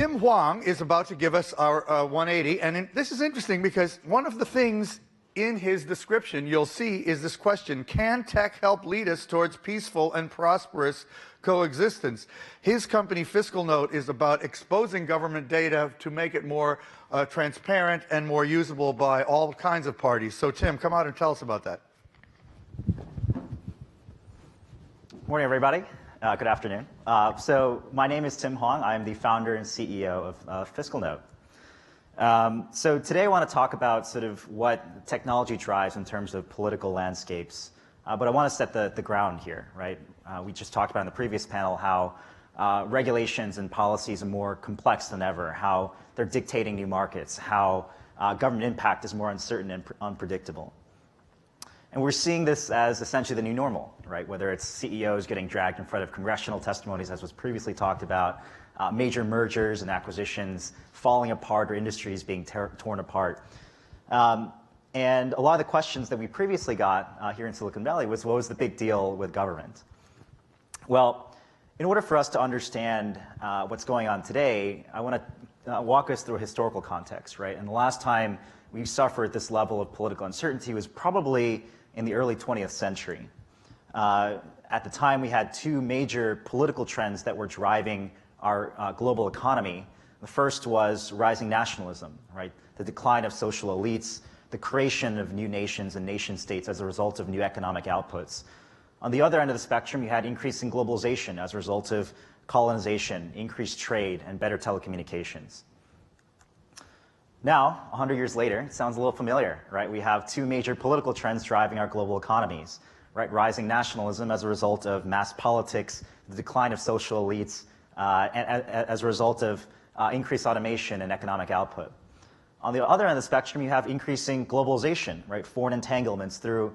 Tim Hwang is about to give us our 180, and this is interesting because one of the things in his description you'll see is this question: can tech help lead us towards peaceful and prosperous coexistence? His company, Fiscal Note, is about exposing government data to make it more transparent and more usable by all kinds of parties. So, Tim, come out and tell us about that. Morning, everybody. Good afternoon. So my name is Tim Hwang. I'm the founder and CEO of Fiscal Note. So today I want to talk about sort of what technology drives in terms of political landscapes. But I want to set the ground here, right? We just talked about in the previous panel how regulations and policies are more complex than ever, how they're dictating new markets, how government impact is more uncertain and unpredictable. And we're seeing this as essentially the new normal, right? Whether it's CEOs getting dragged in front of congressional testimonies, as was previously talked about, major mergers and acquisitions falling apart, or industries being torn apart. And a lot of the questions that we previously got here in Silicon Valley was, what was the big deal with government? Well, in order for us to understand what's going on today, I want to walk us through a historical context, right? And the last time we suffered this level of political uncertainty was probably in the early 20th century. At the time, we had two major political trends that were driving our global economy. The first was rising nationalism, right? The decline of social elites, the creation of new nations and nation states as a result of new economic outputs. On the other end of the spectrum, you had increasing globalization as a result of colonization, increased trade, and better telecommunications. Now, 100 years later, it sounds a little familiar, right? We have two major political trends driving our global economies, right? Rising nationalism as a result of mass politics, the decline of social elites, and as a result of increased automation and economic output. On the other end of the spectrum, you have increasing globalization, right? Foreign entanglements through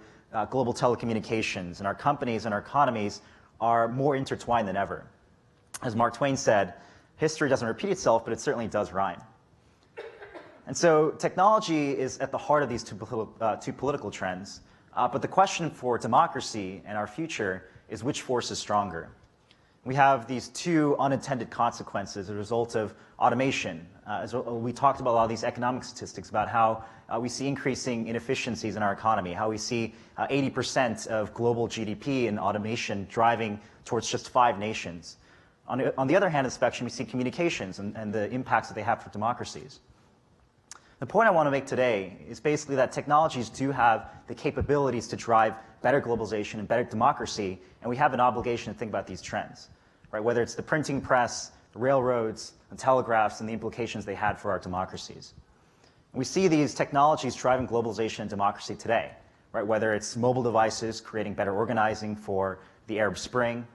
global telecommunications, and our companies and our economies are more intertwined than ever. As Mark Twain said, history doesn't repeat itself, but it certainly does rhyme. And so technology is at the heart of these two political trends. But the question for democracy and our future is, which force is stronger? We have these two unintended consequences as a result of automation. As we talked about a lot of these economic statistics about how we see increasing inefficiencies in our economy, how we see 80% of global GDP in automation driving towards just 5 nations. On the other hand of the spectrum, we see communications and the impacts that they have for democracies. The point I want to make today is basically that technologies do have the capabilities to drive better globalization and better democracy, and we have an obligation to think about these trends, right? Whether it's the printing press, the railroads, the telegraphs, and the implications they had for our democracies. We see these technologies driving globalization and democracy today, right? Whether it's mobile devices creating better organizing for the Arab Spring,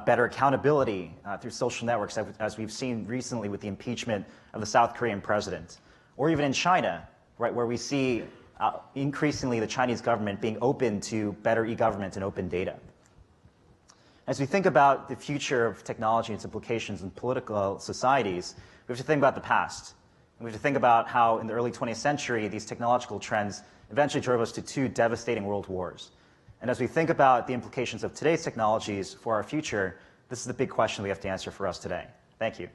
better accountability through social networks, as we've seen recently with the impeachment of the South Korean president. Or even in China, right, where we see increasingly the Chinese government being open to better e-government and open data. As we think about the future of technology and its implications in political societies, we have to think about the past. And we have to think about how in the early 20th century, these technological trends eventually drove us to 2 devastating world wars. And as we think about the implications of today's technologies for our future, this is the big question we have to answer for us today. Thank you.